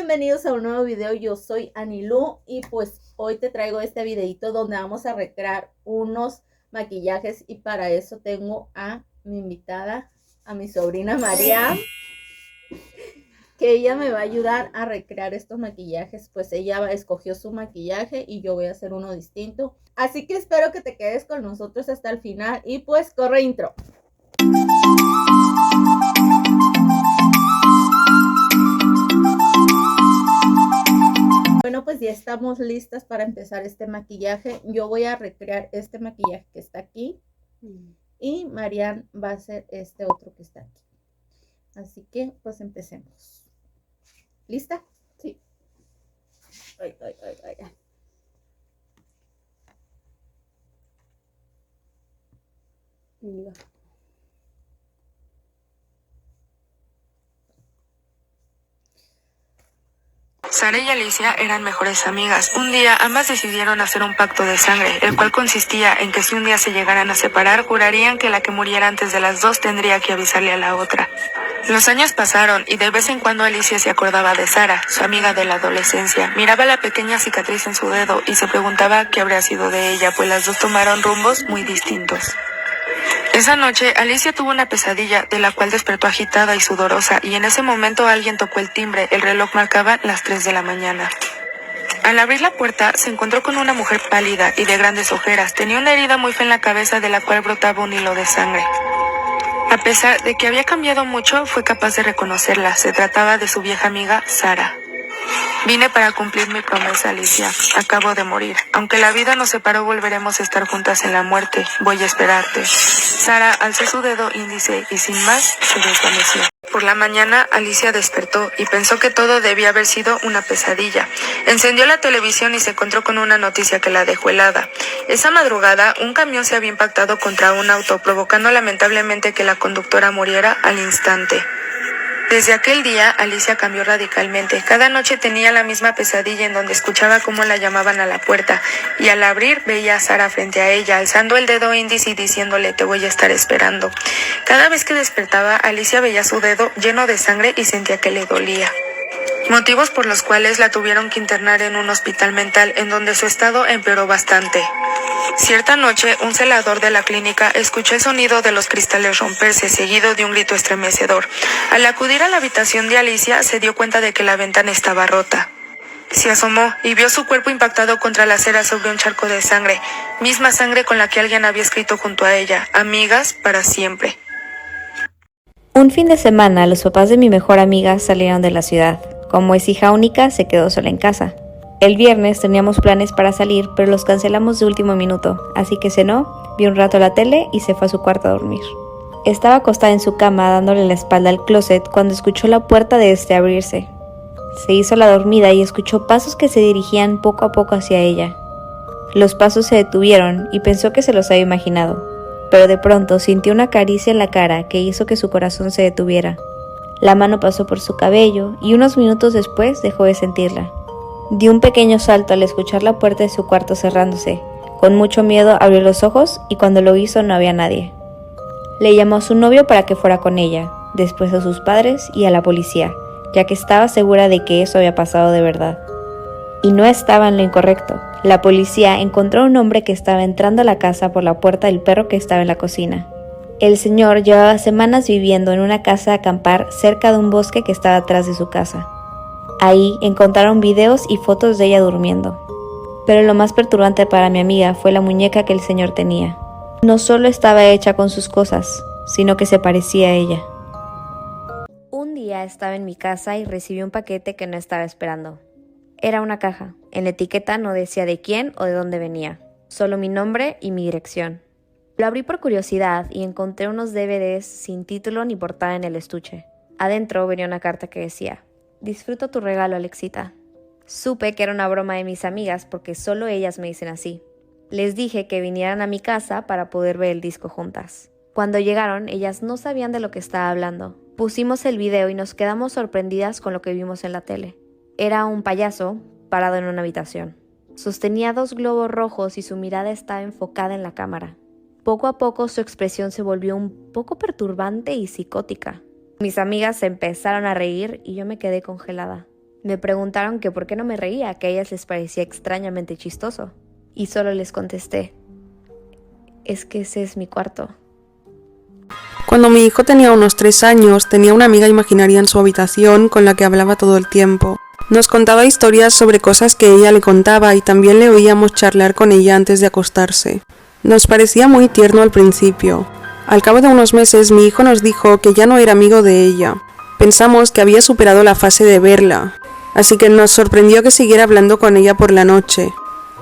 bienvenidos a un nuevo video. Yo soy Anilú y pues hoy te traigo este videito donde vamos a recrear unos maquillajes y para eso tengo a mi invitada, a mi sobrina María, que ella me va a ayudar a recrear estos maquillajes. Pues ella escogió su maquillaje y yo voy a hacer uno distinto, así que espero que te quedes con nosotros hasta el final y pues corre intro. Bueno, pues ya estamos listas para empezar este maquillaje. Yo voy a recrear este maquillaje que está aquí y Marian va a hacer este otro que está aquí. Así que pues empecemos. ¿Lista? Sí. Ay. Mira. Sara y Alicia eran mejores amigas. Un día ambas decidieron hacer un pacto de sangre, el cual consistía en que si un día se llegaran a separar, jurarían que la que muriera antes de las dos tendría que avisarle a la otra. Los años pasaron y de vez en cuando Alicia se acordaba de Sara, su amiga de la adolescencia. Miraba la pequeña cicatriz en su dedo y se preguntaba qué habría sido de ella, pues las dos tomaron rumbos muy distintos. Esa noche, Alicia tuvo una pesadilla de la cual despertó agitada y sudorosa, y en ese momento alguien tocó el timbre. El reloj marcaba las 3 de la mañana. Al abrir la puerta, se encontró con una mujer pálida y de grandes ojeras. Tenía una herida muy fea en la cabeza de la cual brotaba un hilo de sangre. A pesar de que había cambiado mucho, fue capaz de reconocerla. Se trataba de su vieja amiga, Sara. Vine para cumplir mi promesa, Alicia. Acabo de morir. Aunque la vida nos separó, volveremos a estar juntas en la muerte. Voy a esperarte. Sara alzó su dedo índice y sin más se desvaneció. Por la mañana, Alicia despertó y pensó que todo debía haber sido una pesadilla. Encendió la televisión y se encontró con una noticia que la dejó helada. Esa madrugada, un camión se había impactado contra un auto, provocando lamentablemente que la conductora muriera al instante. Desde aquel día, Alicia cambió radicalmente. Cada noche tenía la misma pesadilla en donde escuchaba cómo la llamaban a la puerta, y al abrir veía a Sara frente a ella, alzando el dedo índice y diciéndole: te voy a estar esperando. Cada vez que despertaba, Alicia veía su dedo lleno de sangre y sentía que le dolía. Motivos por los cuales la tuvieron que internar en un hospital mental, en donde su estado empeoró bastante. Cierta noche, un celador de la clínica escuchó el sonido de los cristales romperse, seguido de un grito estremecedor. Al acudir a la habitación de Alicia, se dio cuenta de que la ventana estaba rota. Se asomó y vio su cuerpo impactado contra la acera sobre un charco de sangre, misma sangre con la que alguien había escrito junto a ella: amigas para siempre. Un fin de semana, los papás de mi mejor amiga salieron de la ciudad. Como es hija única, se quedó sola en casa. El viernes teníamos planes para salir, pero los cancelamos de último minuto, así que cenó, vio un rato la tele y se fue a su cuarto a dormir. Estaba acostada en su cama dándole la espalda al closet cuando escuchó la puerta de este abrirse. Se hizo la dormida y escuchó pasos que se dirigían poco a poco hacia ella. Los pasos se detuvieron y pensó que se los había imaginado, pero de pronto sintió una caricia en la cara que hizo que su corazón se detuviera. La mano pasó por su cabello y unos minutos después dejó de sentirla. Dio un pequeño salto al escuchar la puerta de su cuarto cerrándose. Con mucho miedo abrió los ojos y cuando lo hizo no había nadie. Le llamó a su novio para que fuera con ella, después a sus padres y a la policía, ya que estaba segura de que eso había pasado de verdad. Y no estaba en lo incorrecto. La policía encontró a un hombre que estaba entrando a la casa por la puerta del perro que estaba en la cocina. El señor llevaba semanas viviendo en una casa de acampar cerca de un bosque que estaba atrás de su casa. Ahí encontraron videos y fotos de ella durmiendo. Pero lo más perturbante para mi amiga fue la muñeca que el señor tenía. No solo estaba hecha con sus cosas, sino que se parecía a ella. Un día estaba en mi casa y recibí un paquete que no estaba esperando. Era una caja. En la etiqueta no decía de quién o de dónde venía, solo mi nombre y mi dirección. Lo abrí por curiosidad y encontré unos DVDs sin título ni portada en el estuche. Adentro venía una carta que decía: disfruta tu regalo, Alexita. Supe que era una broma de mis amigas porque solo ellas me dicen así. Les dije que vinieran a mi casa para poder ver el disco juntas. Cuando llegaron, ellas no sabían de lo que estaba hablando. Pusimos el video y nos quedamos sorprendidas con lo que vimos en la tele. Era un payaso parado en una habitación. Sostenía 2 globos rojos y su mirada estaba enfocada en la cámara. Poco a poco su expresión se volvió un poco perturbante y psicótica. Mis amigas se empezaron a reír y yo me quedé congelada. Me preguntaron que por qué no me reía, que a ellas les parecía extrañamente chistoso. Y solo les contesté, es que ese es mi cuarto. Cuando mi hijo tenía unos 3 años, tenía una amiga imaginaria en su habitación con la que hablaba todo el tiempo. Nos contaba historias sobre cosas que ella le contaba y también le oíamos charlar con ella antes de acostarse. Nos parecía muy tierno al principio. Al cabo de unos meses mi hijo nos dijo que ya no era amigo de ella. Pensamos que había superado la fase de verla, así que nos sorprendió que siguiera hablando con ella por la noche.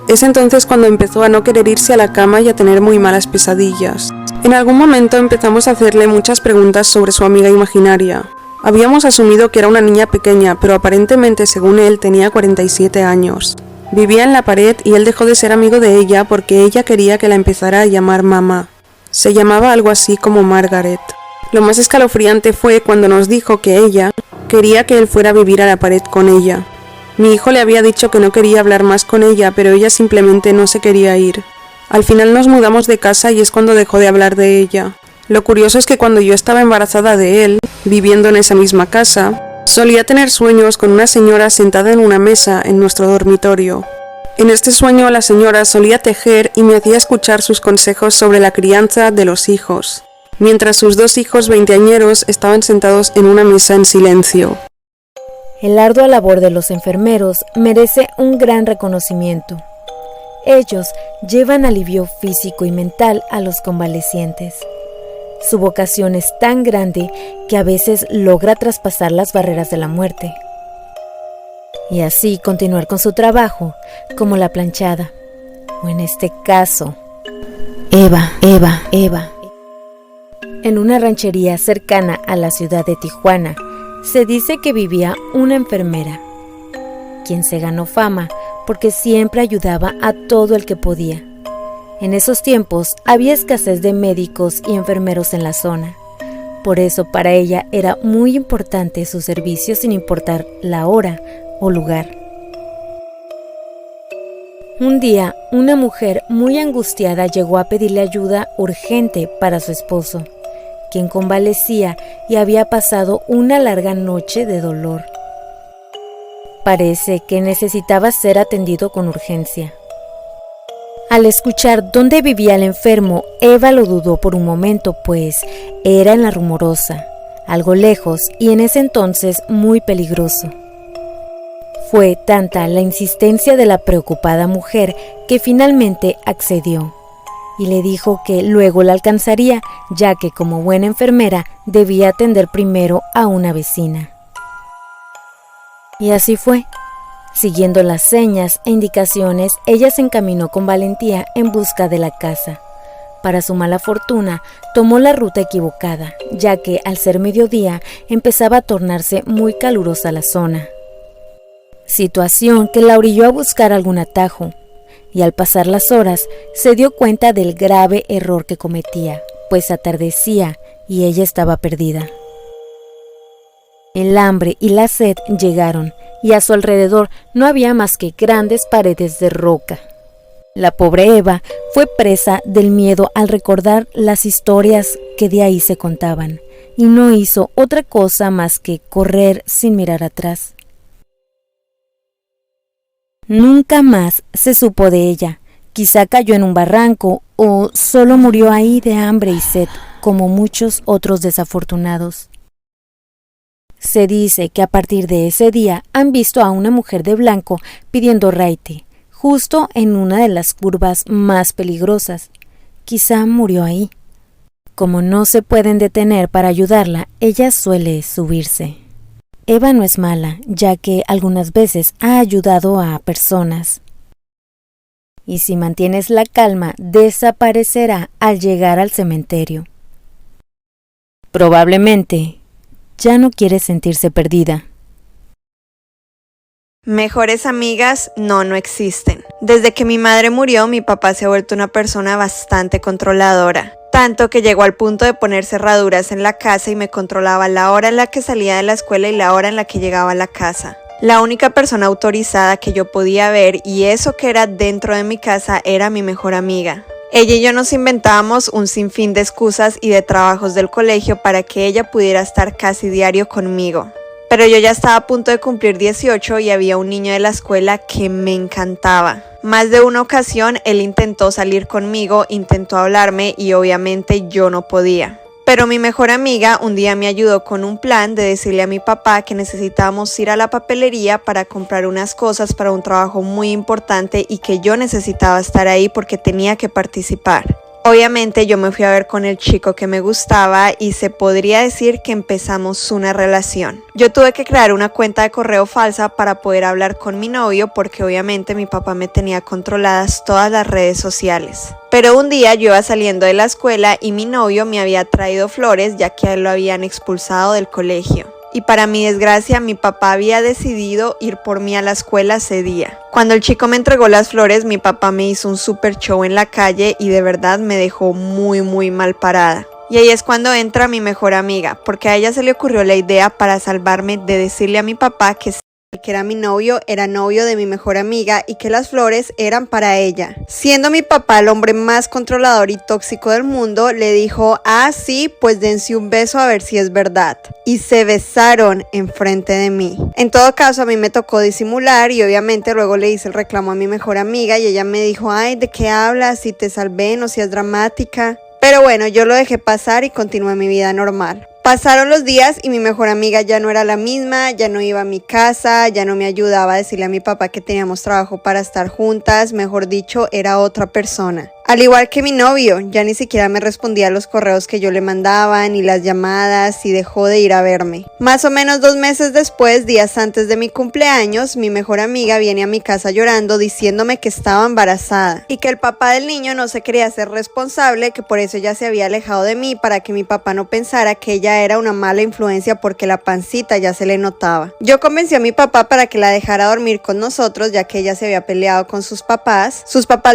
Es entonces cuando empezó a no querer irse a la cama y a tener muy malas pesadillas. En algún momento empezamos a hacerle muchas preguntas sobre su amiga imaginaria. Habíamos asumido que era una niña pequeña, pero aparentemente, según él, tenía 47 años. Vivía en la pared y él dejó de ser amigo de ella porque ella quería que la empezara a llamar mamá. Se llamaba algo así como Margaret. Lo más escalofriante fue cuando nos dijo que ella quería que él fuera a vivir a la pared con ella. Mi hijo le había dicho que no quería hablar más con ella, pero ella simplemente no se quería ir. Al final nos mudamos de casa y es cuando dejó de hablar de ella. Lo curioso es que cuando yo estaba embarazada de él, viviendo en esa misma casa, solía tener sueños con una señora sentada en una mesa en nuestro dormitorio. En este sueño la señora solía tejer y me hacía escuchar sus consejos sobre la crianza de los hijos, mientras sus 2 hijos veinteañeros estaban sentados en una mesa en silencio. El ardua labor de los enfermeros merece un gran reconocimiento. Ellos llevan alivio físico y mental a los convalecientes. Su vocación es tan grande que a veces logra traspasar las barreras de la muerte. Y así continuar con su trabajo, como la planchada, o en este caso, Eva. En una ranchería cercana a la ciudad de Tijuana, se dice que vivía una enfermera, quien se ganó fama porque siempre ayudaba a todo el que podía. En esos tiempos había escasez de médicos y enfermeros en la zona. Por eso para ella era muy importante su servicio sin importar la hora o lugar. Un día, una mujer muy angustiada llegó a pedirle ayuda urgente para su esposo, quien convalecía y había pasado una larga noche de dolor. Parece que necesitaba ser atendido con urgencia. Al escuchar dónde vivía el enfermo, Eva lo dudó por un momento, pues era en La Rumorosa, algo lejos y en ese entonces muy peligroso. Fue tanta la insistencia de la preocupada mujer que finalmente accedió y le dijo que luego la alcanzaría, ya que como buena enfermera debía atender primero a una vecina. Y así fue. Siguiendo las señas e indicaciones, ella se encaminó con valentía en busca de la casa. Para su mala fortuna, tomó la ruta equivocada, ya que al ser mediodía empezaba a tornarse muy calurosa la zona. Situación que la orilló a buscar algún atajo, y al pasar las horas se dio cuenta del grave error que cometía, pues atardecía y ella estaba perdida. El hambre y la sed llegaron, y a su alrededor no había más que grandes paredes de roca. La pobre Eva fue presa del miedo al recordar las historias que de ahí se contaban, y no hizo otra cosa más que correr sin mirar atrás. Nunca más se supo de ella. Quizá cayó en un barranco o solo murió ahí de hambre y sed, como muchos otros desafortunados. Se dice que a partir de ese día han visto a una mujer de blanco pidiendo raite, justo en una de las curvas más peligrosas. Quizá murió ahí. Como no se pueden detener para ayudarla, ella suele subirse. Eva no es mala, ya que algunas veces ha ayudado a personas. Y si mantienes la calma, desaparecerá al llegar al cementerio. Probablemente ya no quiere sentirse perdida. Mejores amigas no existen. Desde que mi madre murió, mi papá se ha vuelto una persona bastante controladora. Tanto que llegó al punto de poner cerraduras en la casa y me controlaba la hora en la que salía de la escuela y la hora en la que llegaba a la casa. La única persona autorizada que yo podía ver, y eso que era dentro de mi casa, era mi mejor amiga. Ella y yo nos inventábamos un sinfín de excusas y de trabajos del colegio para que ella pudiera estar casi diario conmigo. Pero yo ya estaba a punto de cumplir 18 y había un niño de la escuela que me encantaba. Más de una ocasión él intentó salir conmigo, intentó hablarme y obviamente yo no podía. Pero mi mejor amiga un día me ayudó con un plan de decirle a mi papá que necesitábamos ir a la papelería para comprar unas cosas para un trabajo muy importante y que yo necesitaba estar ahí porque tenía que participar. Obviamente yo me fui a ver con el chico que me gustaba y se podría decir que empezamos una relación. Yo tuve que crear una cuenta de correo falsa para poder hablar con mi novio porque obviamente mi papá me tenía controladas todas las redes sociales. Pero un día yo iba saliendo de la escuela y mi novio me había traído flores ya que a él lo habían expulsado del colegio. Y para mi desgracia, mi papá había decidido ir por mí a la escuela ese día. Cuando el chico me entregó las flores, mi papá me hizo un super show en la calle y de verdad me dejó muy mal parada. Y ahí es cuando entra mi mejor amiga, porque a ella se le ocurrió la idea para salvarme de decirle a mi papá que era mi novio, era novio de mi mejor amiga y que las flores eran para ella. Siendo mi papá el hombre más controlador y tóxico del mundo, le dijo, ah sí, pues dense un beso a ver si es verdad. Y se besaron enfrente de mí. En todo caso, a mí me tocó disimular y obviamente luego le hice el reclamo a mi mejor amiga y ella me dijo, ay, ¿de qué hablas? Si te salvé, no seas dramática. Pero bueno, yo lo dejé pasar y continué mi vida normal. Pasaron los días y mi mejor amiga ya no era la misma, ya no iba a mi casa, ya no me ayudaba a decirle a mi papá que teníamos trabajo para estar juntas, mejor dicho, era otra persona. Al igual que mi novio, ya ni siquiera me respondía a los correos que yo le mandaba, ni las llamadas, y dejó de ir a verme. Más o menos 2 meses después, días antes de mi cumpleaños, mi mejor amiga viene a mi casa llorando diciéndome que estaba embarazada y que el papá del niño no se quería hacer responsable, que por eso ella se había alejado de mí para que mi papá no pensara que ella era una mala influencia porque la pancita ya se le notaba. Yo convencí a mi papá para que la dejara dormir con nosotros ya que ella se había peleado con sus papás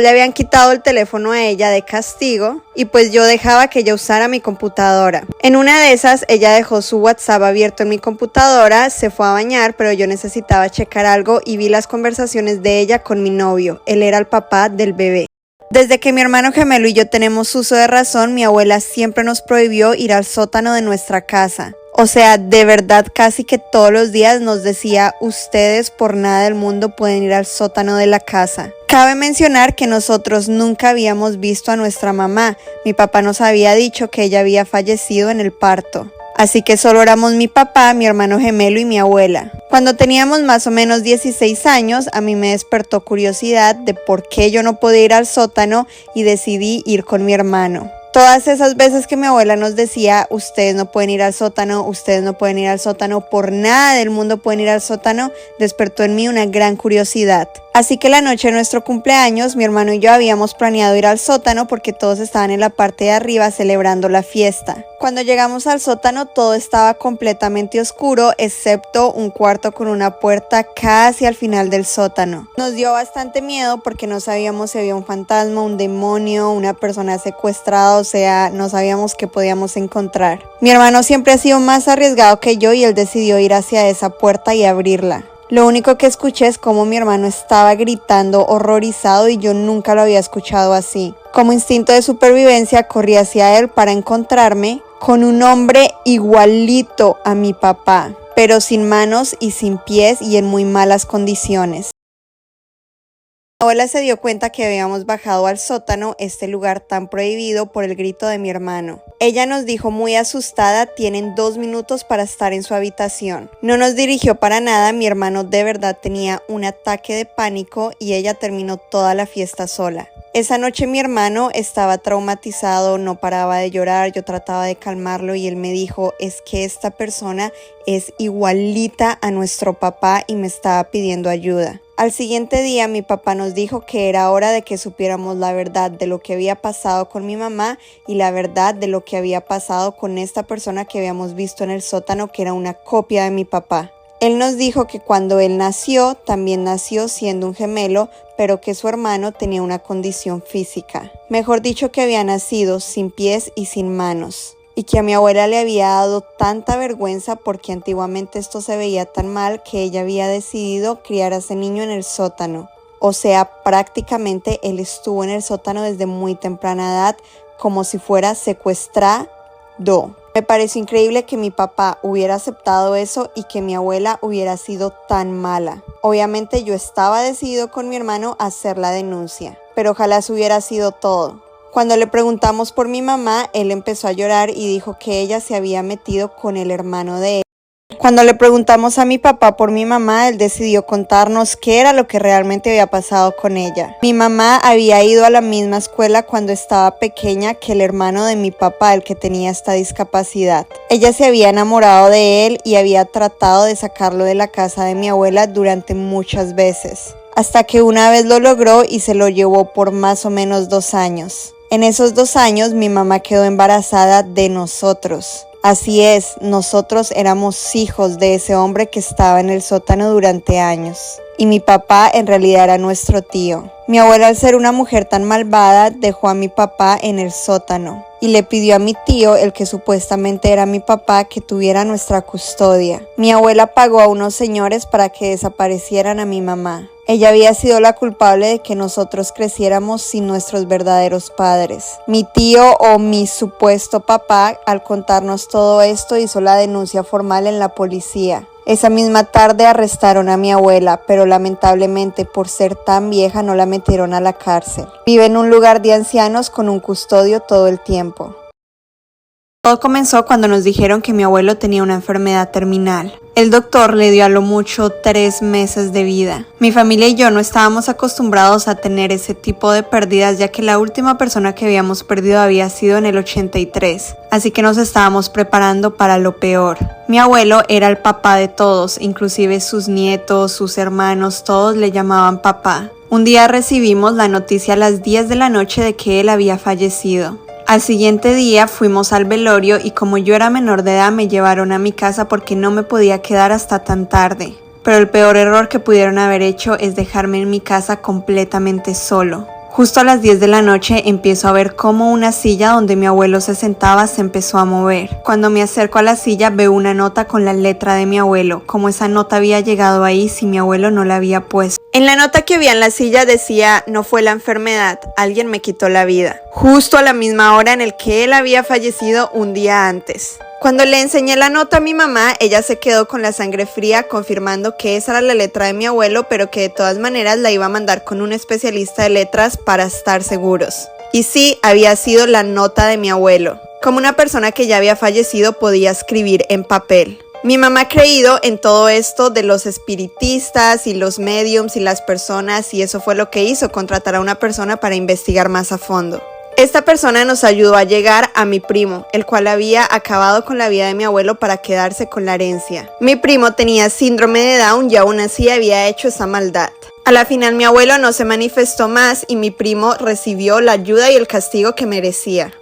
le habían quitado el teléfono a ella de castigo y pues yo dejaba que ella usara mi computadora. En una de esas ella dejó su WhatsApp abierto en mi computadora, se fue a bañar, pero yo necesitaba checar algo y vi las conversaciones de ella con mi novio. Él era el papá del bebé. Desde que mi hermano gemelo y yo tenemos uso de razón, mi abuela siempre nos prohibió ir al sótano de nuestra casa. O sea, de verdad casi que todos los días nos decía, ustedes por nada del mundo pueden ir al sótano de la casa. Cabe mencionar que nosotros nunca habíamos visto a nuestra mamá. Mi papá nos había dicho que ella había fallecido en el parto. Así que solo éramos mi papá, mi hermano gemelo y mi abuela. Cuando teníamos más o menos 16 años, a mí me despertó curiosidad de por qué yo no podía ir al sótano y decidí ir con mi hermano. Todas esas veces que mi abuela nos decía, ustedes no pueden ir al sótano, ustedes no pueden ir al sótano, por nada del mundo pueden ir al sótano, despertó en mí una gran curiosidad. Así que la noche de nuestro cumpleaños, mi hermano y yo habíamos planeado ir al sótano porque todos estaban en la parte de arriba celebrando la fiesta. Cuando llegamos al sótano todo estaba completamente oscuro, excepto un cuarto con una puerta casi al final del sótano. Nos dio bastante miedo porque no sabíamos si había un fantasma, un demonio, una persona secuestrada, o sea, no sabíamos qué podíamos encontrar. Mi hermano siempre ha sido más arriesgado que yo y él decidió ir hacia esa puerta y abrirla. Lo único que escuché es cómo mi hermano estaba gritando horrorizado y yo nunca lo había escuchado así. Como instinto de supervivencia corrí hacia él para encontrarme con un hombre igualito a mi papá, pero sin manos y sin pies y en muy malas condiciones. Mi abuela se dio cuenta que habíamos bajado al sótano, este lugar tan prohibido, por el grito de mi hermano. Ella nos dijo muy asustada, tienen 2 minutos para estar en su habitación. No nos dirigió para nada, mi hermano de verdad tenía un ataque de pánico y ella terminó toda la fiesta sola. Esa noche mi hermano estaba traumatizado, no paraba de llorar, yo trataba de calmarlo y él me dijo, es que esta persona es igualita a nuestro papá y me estaba pidiendo ayuda. Al siguiente día mi papá nos dijo que era hora de que supiéramos la verdad de lo que había pasado con mi mamá y la verdad de lo que había pasado con esta persona que habíamos visto en el sótano que era una copia de mi papá. Él nos dijo que cuando él nació, también nació siendo un gemelo, pero que su hermano tenía una condición física. Mejor dicho, que había nacido sin pies y sin manos. Y que a mi abuela le había dado tanta vergüenza porque antiguamente esto se veía tan mal que ella había decidido criar a ese niño en el sótano. O sea, prácticamente él estuvo en el sótano desde muy temprana edad como si fuera secuestrado. Me pareció increíble que mi papá hubiera aceptado eso y que mi abuela hubiera sido tan mala. Obviamente yo estaba decidido con mi hermano a hacer la denuncia, pero ojalá eso hubiera sido todo. Cuando le preguntamos por mi mamá, él empezó a llorar y dijo que ella se había metido con el hermano de él. Cuando le preguntamos a mi papá por mi mamá, él decidió contarnos qué era lo que realmente había pasado con ella. Mi mamá había ido a la misma escuela cuando estaba pequeña que el hermano de mi papá, el que tenía esta discapacidad. Ella se había enamorado de él y había tratado de sacarlo de la casa de mi abuela durante muchas veces, hasta que una vez lo logró y se lo llevó por más o menos 2 años. En esos 2 años mi mamá quedó embarazada de nosotros. Así es, nosotros éramos hijos de ese hombre que estaba en el sótano durante años. Y mi papá en realidad era nuestro tío. Mi abuela, al ser una mujer tan malvada, dejó a mi papá en el sótano y le pidió a mi tío, el que supuestamente era mi papá, que tuviera nuestra custodia. Mi abuela pagó a unos señores para que desaparecieran a mi mamá. Ella había sido la culpable de que nosotros creciéramos sin nuestros verdaderos padres. Mi tío, o mi supuesto papá, al contarnos todo esto, hizo la denuncia formal en la policía. Esa misma tarde arrestaron a mi abuela, pero lamentablemente por ser tan vieja no la metieron a la cárcel. Vive en un lugar de ancianos con un custodio todo el tiempo. Todo comenzó cuando nos dijeron que mi abuelo tenía una enfermedad terminal. El doctor le dio a lo mucho 3 meses de vida. Mi familia y yo no estábamos acostumbrados a tener ese tipo de pérdidas, ya que la última persona que habíamos perdido había sido en el 83, así que nos estábamos preparando para lo peor. Mi abuelo era el papá de todos, inclusive sus nietos, sus hermanos, todos le llamaban papá. Un día recibimos la noticia a las 10 de la noche de que él había fallecido. Al siguiente día fuimos al velorio y como yo era menor de edad me llevaron a mi casa porque no me podía quedar hasta tan tarde. Pero el peor error que pudieron haber hecho es dejarme en mi casa completamente solo. Justo a las 10 de la noche empiezo a ver cómo una silla donde mi abuelo se sentaba se empezó a mover. Cuando me acerco a la silla veo una nota con la letra de mi abuelo, como esa nota había llegado ahí si mi abuelo no la había puesto. En la nota que había en la silla decía: no fue la enfermedad, alguien me quitó la vida. Justo a la misma hora en el que él había fallecido un día antes. Cuando le enseñé la nota a mi mamá, ella se quedó con la sangre fría confirmando que esa era la letra de mi abuelo, pero que de todas maneras la iba a mandar con un especialista de letras para estar seguros. Y sí, había sido la nota de mi abuelo. Como una persona que ya había fallecido podía escribir en papel. Mi mamá ha creído en todo esto de los espiritistas y los mediums y las personas, y eso fue lo que hizo, contratar a una persona para investigar más a fondo. Esta persona nos ayudó a llegar a mi primo, el cual había acabado con la vida de mi abuelo para quedarse con la herencia. Mi primo tenía síndrome de Down y aún así había hecho esa maldad. A la final mi abuelo no se manifestó más y mi primo recibió la ayuda y el castigo que merecía.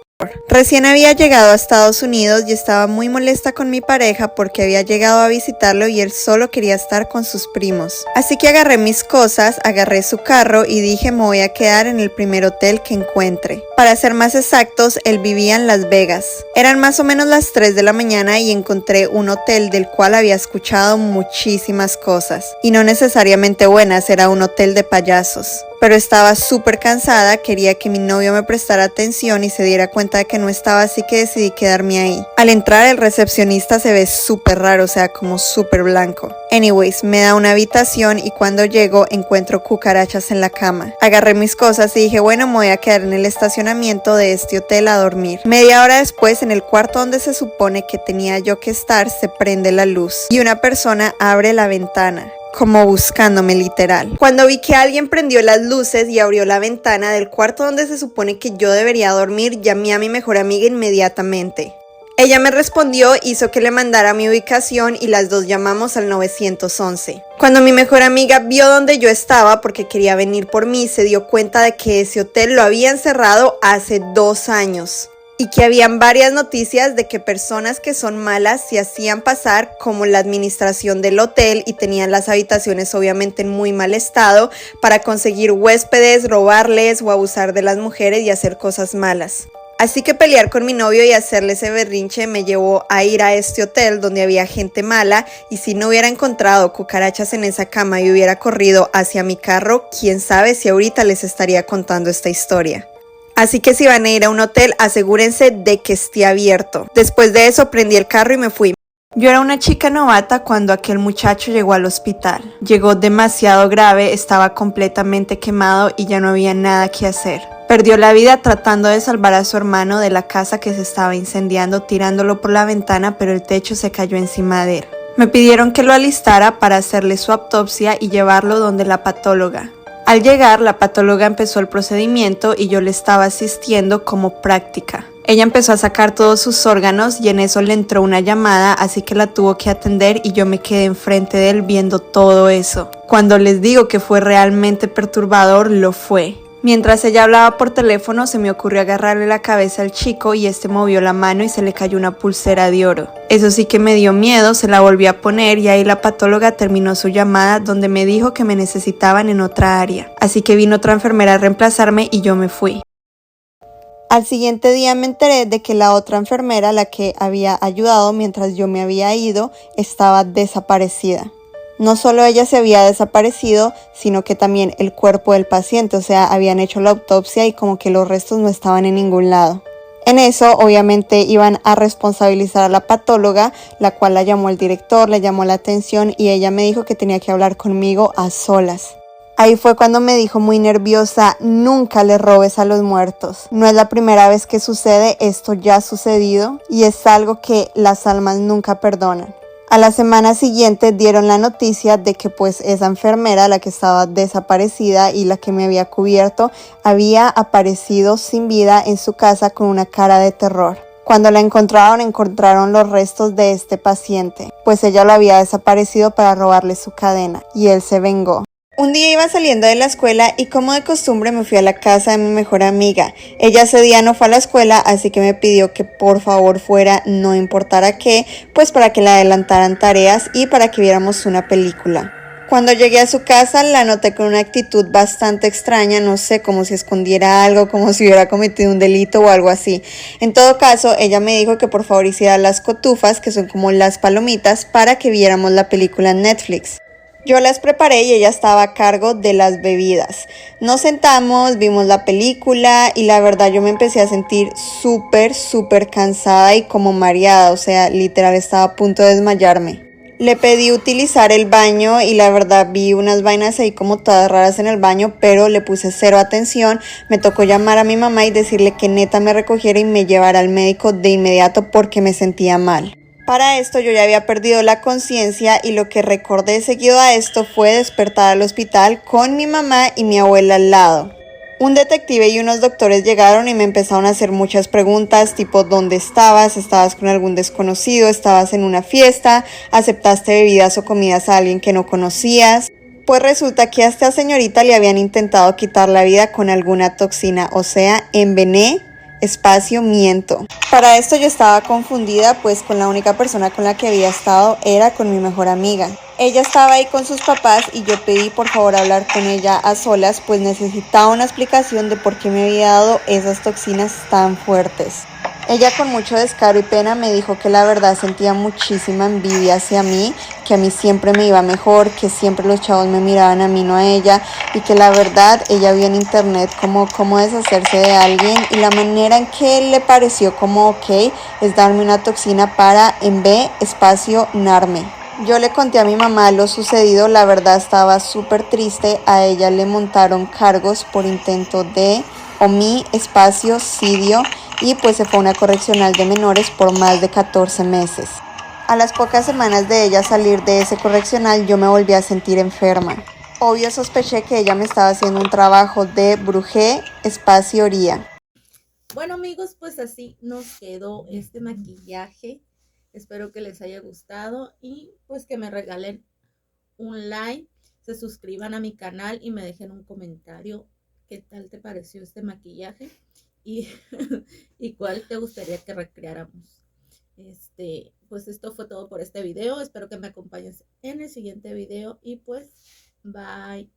Recién había llegado a Estados Unidos y estaba muy molesta con mi pareja porque había llegado a visitarlo y él solo quería estar con sus primos. Así que agarré mis cosas, agarré su carro y dije me voy a quedar en el primer hotel que encuentre. Para ser más exactos, él vivía en Las Vegas. Eran más o menos las 3 de la mañana y encontré un hotel del cual había escuchado muchísimas cosas. Y no necesariamente buenas, era un hotel de payasos. Pero estaba súper cansada, quería que mi novio me prestara atención y se diera cuenta de que no estaba, así que decidí quedarme ahí. Al entrar el recepcionista se ve súper raro, o sea, como súper blanco. Anyways, me da una habitación y cuando llego encuentro cucarachas en la cama. Agarré mis cosas y dije, bueno, me voy a quedar en el estacionamiento de este hotel a dormir. Media hora después, en el cuarto donde se supone que tenía yo que estar, se prende la luz y una persona abre la ventana, como buscándome literal. Cuando vi que alguien prendió las luces y abrió la ventana del cuarto donde se supone que yo debería dormir, llamé a mi mejor amiga inmediatamente. Ella me respondió, hizo que le mandara mi ubicación y las dos llamamos al 911. Cuando mi mejor amiga vio donde yo estaba porque quería venir por mí, se dio cuenta de que ese hotel lo habían cerrado hace 2 años. Y que habían varias noticias de que personas que son malas se hacían pasar como la administración del hotel y tenían las habitaciones obviamente en muy mal estado para conseguir huéspedes, robarles o abusar de las mujeres y hacer cosas malas. Así que pelear con mi novio y hacerle ese berrinche me llevó a ir a este hotel donde había gente mala, y si no hubiera encontrado cucarachas en esa cama y hubiera corrido hacia mi carro, quién sabe si ahorita les estaría contando esta historia. Así que si van a ir a un hotel, asegúrense de que esté abierto. Después de eso prendí el carro y me fui. Yo era una chica novata cuando aquel muchacho llegó al hospital. Llegó demasiado grave, estaba completamente quemado y ya no había nada que hacer. Perdió la vida tratando de salvar a su hermano de la casa que se estaba incendiando, tirándolo por la ventana, pero el techo se cayó encima de él. Me pidieron que lo alistara para hacerle su autopsia y llevarlo donde la patóloga. Al llegar, la patóloga empezó el procedimiento y yo le estaba asistiendo como práctica. Ella empezó a sacar todos sus órganos y en eso le entró una llamada, así que la tuvo que atender y yo me quedé enfrente de él viendo todo eso. Cuando les digo que fue realmente perturbador, lo fue. Mientras ella hablaba por teléfono, se me ocurrió agarrarle la cabeza al chico y este movió la mano y se le cayó una pulsera de oro. Eso sí que me dio miedo, se la volví a poner y ahí la patóloga terminó su llamada donde me dijo que me necesitaban en otra área. Así que vino otra enfermera a reemplazarme y yo me fui. Al siguiente día me enteré de que la otra enfermera, la que había ayudado mientras yo me había ido, estaba desaparecida. No solo ella se había desaparecido, sino que también el cuerpo del paciente, o sea, habían hecho la autopsia y como que los restos no estaban en ningún lado. En eso, obviamente, iban a responsabilizar a la patóloga, la cual la llamó el director, le llamó la atención y ella me dijo que tenía que hablar conmigo a solas. Ahí fue cuando me dijo muy nerviosa, nunca le robes a los muertos. No es la primera vez que sucede, esto ya ha sucedido y es algo que las almas nunca perdonan. A la semana siguiente dieron la noticia de que pues esa enfermera, la que estaba desaparecida y la que me había cubierto, había aparecido sin vida en su casa con una cara de terror. Cuando la encontraron los restos de este paciente, pues ella lo había desaparecido para robarle su cadena y él se vengó. Un día iba saliendo de la escuela y como de costumbre me fui a la casa de mi mejor amiga. Ella ese día no fue a la escuela, así que me pidió que por favor fuera, no importara qué, pues para que le adelantaran tareas y para que viéramos una película. Cuando llegué a su casa la noté con una actitud bastante extraña, no sé, como si escondiera algo, como si hubiera cometido un delito o algo así. En todo caso, ella me dijo que por favor hiciera las cotufas, que son como las palomitas, para que viéramos la película en Netflix. Yo las preparé y ella estaba a cargo de las bebidas. Nos sentamos, vimos la película y la verdad yo me empecé a sentir súper cansada y como mareada, o sea, literal estaba a punto de desmayarme. Le pedí utilizar el baño y la verdad vi unas vainas ahí como todas raras en el baño, pero le puse cero atención. Me tocó llamar a mi mamá y decirle que neta me recogiera y me llevara al médico de inmediato porque me sentía mal. Para esto yo ya había perdido la conciencia y lo que recordé seguido a esto fue despertar al hospital con mi mamá y mi abuela al lado. Un detective y unos doctores llegaron y me empezaron a hacer muchas preguntas, tipo ¿dónde estabas? ¿Estabas con algún desconocido? ¿Estabas en una fiesta? ¿Aceptaste bebidas o comidas a alguien que no conocías? Pues resulta que a esta señorita le habían intentado quitar la vida con alguna toxina, o sea, envenené. Miento. Para esto yo estaba confundida, pues con la única persona con la que había estado era con mi mejor amiga. Ella estaba ahí con sus papás y yo pedí por favor hablar con ella a solas, pues necesitaba una explicación de por qué me había dado esas toxinas tan fuertes. Ella con mucho descaro y pena me dijo que la verdad sentía muchísima envidia hacia mí, que a mí siempre me iba mejor, que siempre los chavos me miraban a mí, no a ella, y que la verdad ella vio en internet cómo deshacerse de alguien y la manera en que le pareció como ok es darme una toxina para narme. Yo le conté a mi mamá lo sucedido, la verdad estaba súper triste, a ella le montaron cargos por intento de homicidio y pues se fue a una correccional de menores por más de 14 meses. A las pocas semanas de ella salir de ese correccional yo me volví a sentir enferma. Obvio sospeché que ella me estaba haciendo un trabajo de brujería. Bueno amigos, pues así nos quedó este maquillaje. Espero que les haya gustado y pues que me regalen un like, se suscriban a mi canal y me dejen un comentario qué tal te pareció este maquillaje y, y cuál te gustaría que recreáramos. Pues esto fue todo por este video. Espero que me acompañes en el siguiente video y pues bye.